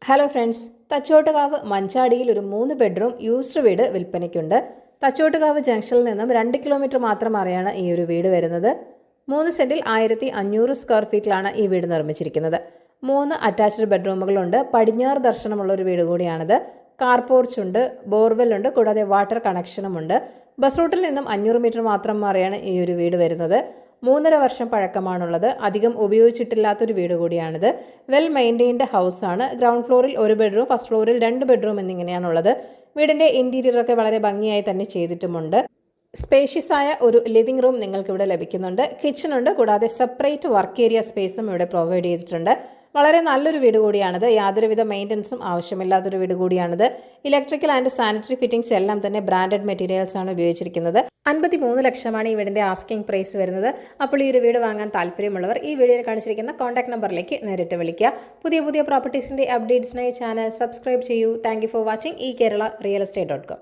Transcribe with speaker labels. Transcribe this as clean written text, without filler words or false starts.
Speaker 1: Hello friends, Thachottukavu മഞ്ചാടിയിൽ ഒരു 3 bedroom used വീട് വിൽപ്പനയ്ക്കുണ്ട്. തച്ചോട്ടുകാവ് ജംഗ്ഷനിൽ നിന്നും 2 കിലോമീറ്റർ മാത്രം മാറിയാണ് ഈ ഒരു വീട് വരുന്നത്. 3 സെന്റിൽ 1500 സ്ക്വയർ ഫീറ്റിലാണ് ഈ വീട് നിർമ്മിച്ചിരിക്കുന്നത്. 3 അറ്റാച്ച്ഡ് ബെഡ്റൂമുകളുണ്ട്. പടിഞ്ഞാറ് ദർശനമുള്ള ഒരു വീട് കൂടിയാണിത്. കാർ പോർച്ചുണ്ട്, ബോർവെല്ലുണ്ട്, കൂടാതെ വാട്ടർ കണക്ഷനുമുണ്ട്. ബസ് റൂട്ടിൽ നിന്നും 500 മീറ്റർ മാത്രം മാറിയാണ് ഈ ഒരു വീട് വരുന്നത്. 3.5 വർഷം പഴക്കമാണുള്ളത്. അധികം ഉപയോഗിച്ചിട്ടില്ലാത്തൊരു വീട് കൂടിയാണിത്. Well maintained ഹൗസാണ്. ഗ്രൗണ്ട് ഫ്ലോറിൽ 1 ബെഡ്റൂം, ഫസ്റ്റ് ഫ്ലോറിൽ 2 ബെഡ്റൂം എന്നിങ്ങനെയാണുള്ളത്. വീടിൻ്റെ ഇൻറ്റീരിയറൊക്കെ വളരെ ഭംഗിയായി തന്നെ ചെയ്തിട്ടുമുണ്ട്. സ്പേഷ്യസ് ആയ ഒരു ലിവിംഗ് റൂം നിങ്ങൾക്ക് ഇവിടെ ലഭിക്കുന്നുണ്ട്. കിച്ചണുണ്ട്, കൂടാതെ സെപ്പറേറ്റ് വർക്ക് ഏരിയ സ്പേസും ഇവിടെ പ്രൊവൈഡ് ചെയ്തിട്ടുണ്ട്. വളരെ നല്ലൊരു വീട് കൂടിയാണിത്. യാതൊരുവിധ മെയിൻ്റനൻസും ആവശ്യമില്ലാത്തൊരു വീട് കൂടിയാണിത്. ഇലക്ട്രിക്കൽ ആൻഡ് സാനിറ്ററി ഫിറ്റിംഗ്സ് എല്ലാം തന്നെ ബ്രാൻഡഡ് മെറ്റീരിയൽസ് ആണ് ഉപയോഗിച്ചിരിക്കുന്നത്. 53 ലക്ഷമാണ് ഈ വീടിൻ്റെ ആസ്കിംഗ് പ്രൈസ് വരുന്നത്. അപ്പോൾ ഈ ഒരു വീട് വാങ്ങാൻ താല്പര്യമുള്ളവർ ഈ വീഡിയോയിൽ കാണിച്ചിരിക്കുന്ന കോൺടാക്ട് നമ്പറിലേക്ക് നേരിട്ട് വിളിക്കുക. പുതിയ പ്രോപ്പർട്ടീസിൻ്റെ അപ്ഡേറ്റ്സിനായി ചാനൽ സബ്സ്ക്രൈബ് ചെയ്യൂ. Thank you for watching eKerala Real Estate.com.